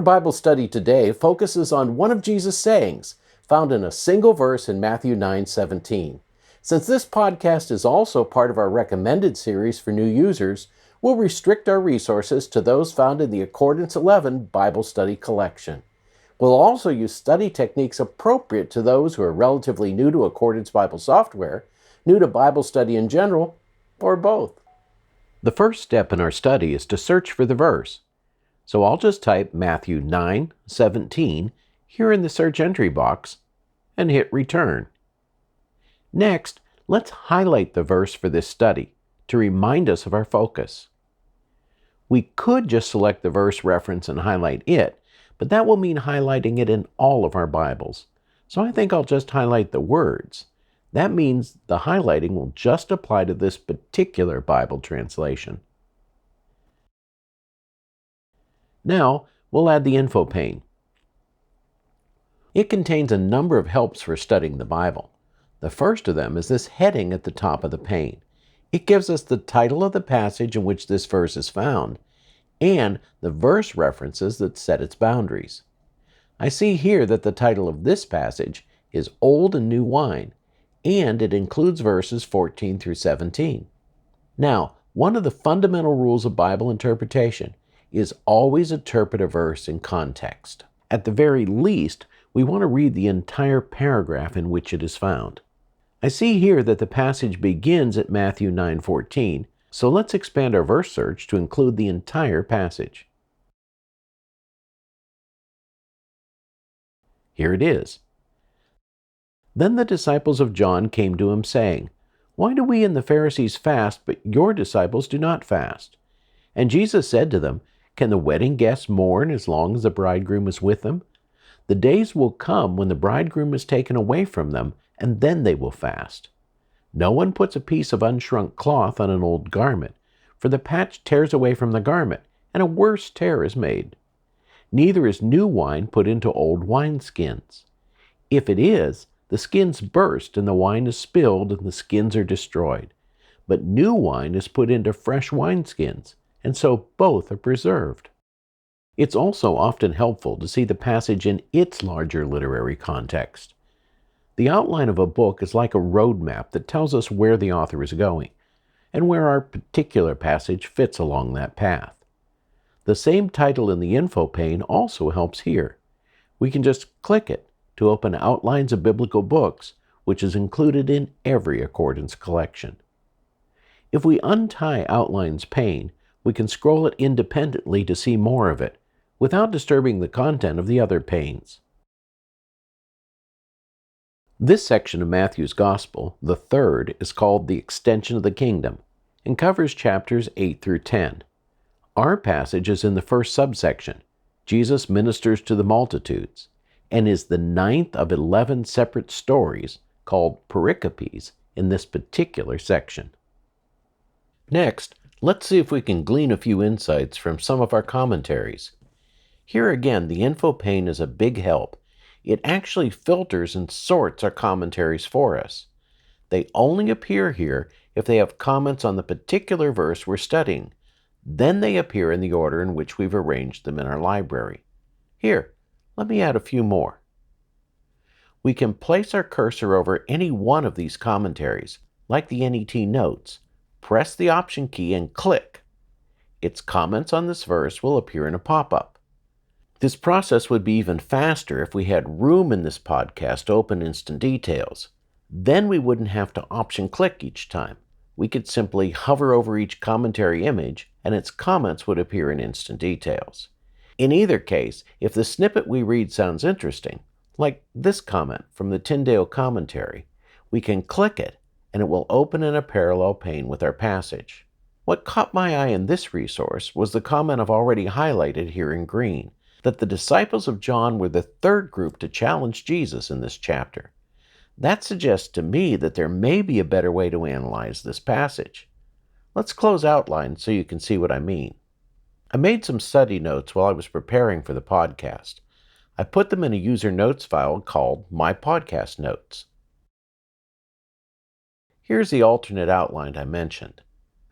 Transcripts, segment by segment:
Bible study today focuses on one of Jesus' sayings, found in a single verse in Matthew 9:17. Since this podcast is also part of our recommended series for new users, we'll restrict our resources to those found in the Accordance 11 Bible Study Collection. We'll also use study techniques appropriate to those who are relatively new to Accordance Bible software, new to Bible study in general, or both. The first step in our study is to search for the verse. So I'll just type Matthew 9:17 here in the search entry box and hit return. Next, let's highlight the verse for this study to remind us of our focus. We could just select the verse reference and highlight it, but that will mean highlighting it in all of our Bibles. So I think I'll just highlight the words. That means the highlighting will just apply to this particular Bible translation. Now, we'll add the Info Pane. It contains a number of helps for studying the Bible. The first of them is this heading at the top of the pane. It gives us the title of the passage in which this verse is found, and the verse references that set its boundaries. I see here that the title of this passage is Old and New Wine, and it includes verses 14 through 17. Now, one of the fundamental rules of Bible interpretation is always interpret a verse in context. At the very least, we want to read the entire paragraph in which it is found. I see here that the passage begins at Matthew 9:14, so let's expand our verse search to include the entire passage. Here it is. Then the disciples of John came to him, saying, "Why do we and the Pharisees fast, but your disciples do not fast?" And Jesus said to them, "Can the wedding guests mourn as long as the bridegroom is with them? The days will come when the bridegroom is taken away from them, and then they will fast. No one puts a piece of unshrunk cloth on an old garment, for the patch tears away from the garment, and a worse tear is made. Neither is new wine put into old wineskins. If it is, the skins burst, and the wine is spilled, and the skins are destroyed. But new wine is put into fresh wineskins, and so both are preserved." It's also often helpful to see the passage in its larger literary context. The outline of a book is like a road map that tells us where the author is going, and where our particular passage fits along that path. The same title in the Info Pane also helps here. We can just click it to open Outlines of Biblical Books, which is included in every Accordance collection. If we untie Outlines pane, we can scroll it independently to see more of it, without disturbing the content of the other panes. This section of Matthew's Gospel, the third, is called The Extension of the Kingdom, and covers chapters 8 through 10. Our passage is in the first subsection, Jesus ministers to the multitudes, and is the 9th of 11 separate stories called pericopes in this particular section. Next, let's see if we can glean a few insights from some of our commentaries. Here again, the Info Pane is a big help. It actually filters and sorts our commentaries for us. They only appear here if they have comments on the particular verse we're studying. Then they appear in the order in which we've arranged them in our library. Here, let me add a few more. We can place our cursor over any one of these commentaries, like the NET notes, press the Option key and click. Its comments on this verse will appear in a pop-up. This process would be even faster if we had room in this podcast to open Instant Details. Then we wouldn't have to Option click each time. We could simply hover over each commentary image and its comments would appear in Instant Details. In either case, if the snippet we read sounds interesting, like this comment from the Tyndale commentary, we can click it and it will open in a parallel pane with our passage. What caught my eye in this resource was the comment I've already highlighted here in green, that the disciples of John were the third group to challenge Jesus in this chapter. That suggests to me that there may be a better way to analyze this passage. Let's close Outline so you can see what I mean. I made some study notes while I was preparing for the podcast. I put them in a user notes file called My Podcast Notes. Here's the alternate outline I mentioned.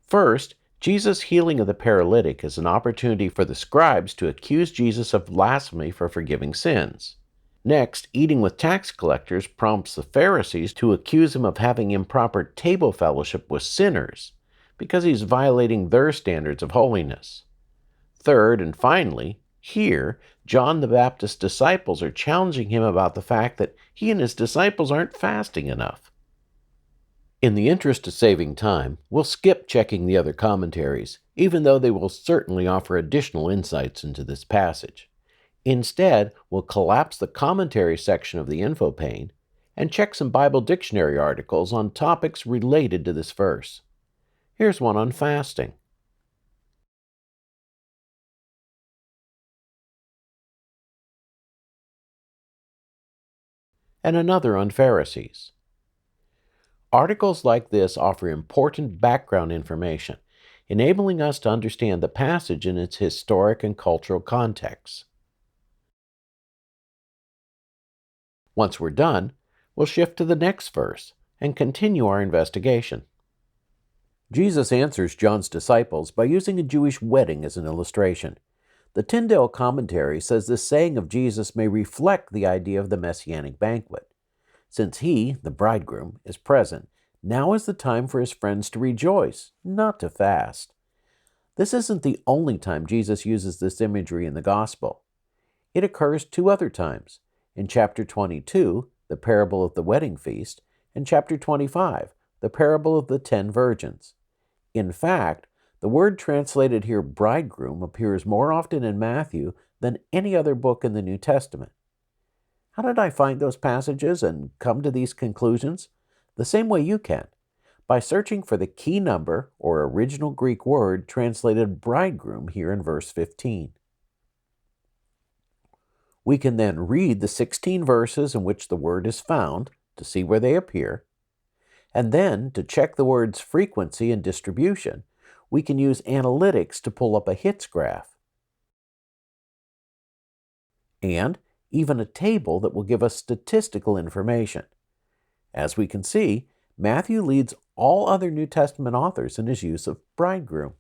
First, Jesus' healing of the paralytic is an opportunity for the scribes to accuse Jesus of blasphemy for forgiving sins. Next, eating with tax collectors prompts the Pharisees to accuse him of having improper table fellowship with sinners, because he's violating their standards of holiness. Third, and finally, here, John the Baptist's disciples are challenging him about the fact that he and his disciples aren't fasting enough. In the interest of saving time, we'll skip checking the other commentaries, even though they will certainly offer additional insights into this passage. Instead, we'll collapse the commentary section of the Info Pane and check some Bible dictionary articles on topics related to this verse. Here's one on fasting. And another on Pharisees. Articles like this offer important background information, enabling us to understand the passage in its historic and cultural context. Once we're done, we'll shift to the next verse and continue our investigation. Jesus answers John's disciples by using a Jewish wedding as an illustration. The Tyndale commentary says this saying of Jesus may reflect the idea of the messianic banquet. Since he, the bridegroom, is present, now is the time for his friends to rejoice, not to fast. This isn't the only time Jesus uses this imagery in the gospel. It occurs 2 other times, in chapter 22, the parable of the wedding feast, and chapter 25, the parable of the 10 virgins. In fact, the word translated here bridegroom appears more often in Matthew than any other book in the New Testament. How did I find those passages and come to these conclusions? The same way you can, by searching for the key number or original Greek word translated bridegroom here in verse 15. We can then read the 16 verses in which the word is found to see where they appear, and then to check the word's frequency and distribution, we can use analytics to pull up a hits graph, and even a table that will give us statistical information. As we can see, Matthew leads all other New Testament authors in his use of bridegroom.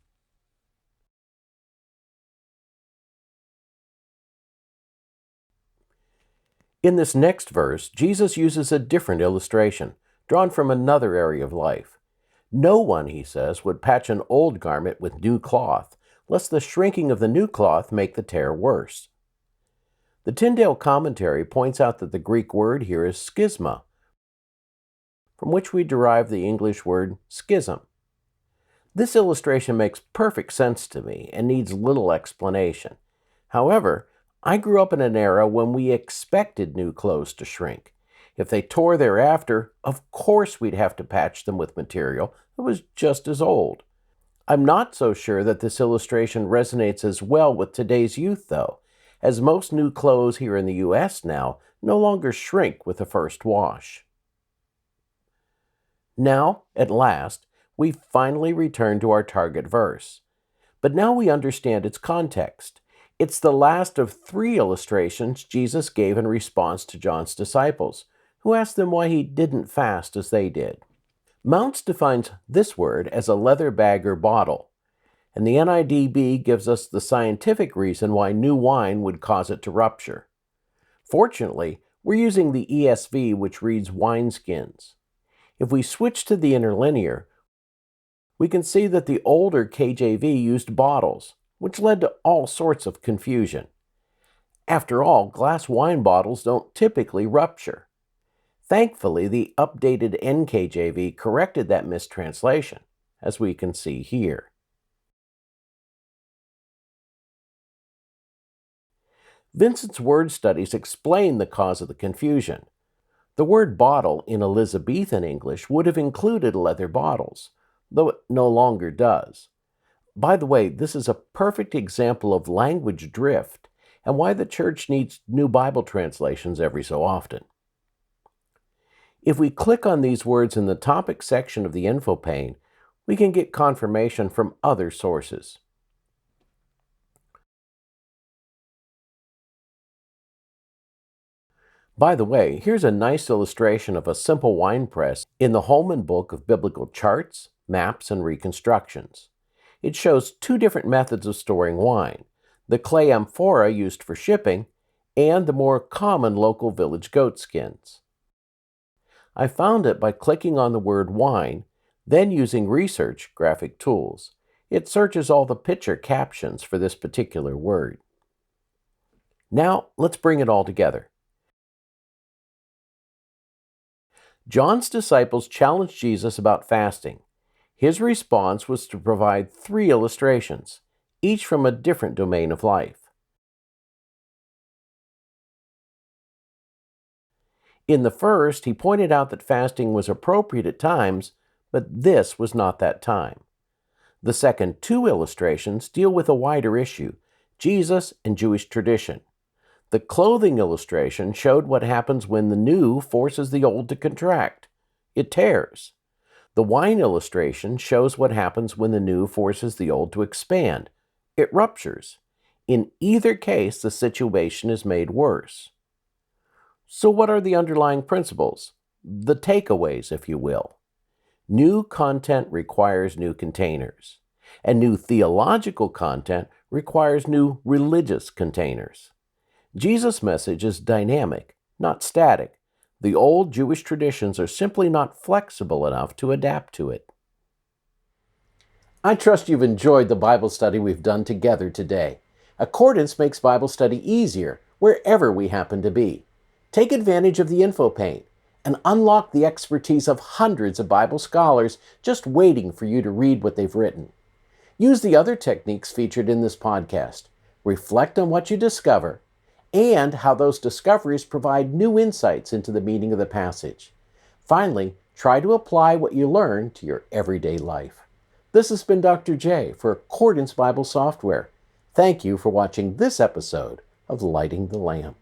In this next verse, Jesus uses a different illustration, drawn from another area of life. No one, he says, would patch an old garment with new cloth, lest the shrinking of the new cloth make the tear worse. The Tyndale commentary points out that the Greek word here is schisma, from which we derive the English word schism. This illustration makes perfect sense to me and needs little explanation. However, I grew up in an era when we expected new clothes to shrink. If they tore thereafter, of course we'd have to patch them with material that was just as old. I'm not so sure that this illustration resonates as well with today's youth, though, as most new clothes here in the U.S. now no longer shrink with the first wash. Now, at last, we finally return to our target verse. But now we understand its context. It's the last of 3 illustrations Jesus gave in response to John's disciples, who asked them why he didn't fast as they did. Mounce defines this word as a leather bag or bottle, and the NIDB gives us the scientific reason why new wine would cause it to rupture. Fortunately, we're using the ESV, which reads Wineskins. If we switch to the interlinear, we can see that the older KJV used bottles, which led to all sorts of confusion. After all, glass wine bottles don't typically rupture. Thankfully, the updated NKJV corrected that mistranslation, as we can see here. Vincent's word studies explain the cause of the confusion. The word bottle in Elizabethan English would have included leather bottles, though it no longer does. By the way, this is a perfect example of language drift and why the church needs new Bible translations every so often. If we click on these words in the topic section of the Info Pane, we can get confirmation from other sources. By the way, here's a nice illustration of a simple wine press in the Holman Book of Biblical Charts, Maps, and Reconstructions. It shows two different methods of storing wine: the clay amphora used for shipping and the more common local village goat skins. I found it by clicking on the word wine, then using Research graphic tools. It searches all the picture captions for this particular word. Now, let's bring it all together. John's disciples challenged Jesus about fasting. His response was to provide 3 illustrations, each from a different domain of life. In the first, he pointed out that fasting was appropriate at times, but this was not that time. The second 2 illustrations deal with a wider issue: Jesus and Jewish tradition. The clothing illustration showed what happens when the new forces the old to contract. It tears. The wine illustration shows what happens when the new forces the old to expand. It ruptures. In either case, the situation is made worse. So what are the underlying principles? The takeaways, if you will. New content requires new containers, and new theological content requires new religious containers. Jesus' message is dynamic, not static. The old Jewish traditions are simply not flexible enough to adapt to it. I trust you've enjoyed the Bible study we've done together today. Accordance makes Bible study easier wherever we happen to be. Take advantage of the Info Pane and unlock the expertise of hundreds of Bible scholars just waiting for you to read what they've written. Use the other techniques featured in this podcast. Reflect on what you discover and how those discoveries provide new insights into the meaning of the passage. Finally, try to apply what you learn to your everyday life. This has been Dr. J for Accordance Bible Software. Thank you for watching this episode of Lighting the Lamp.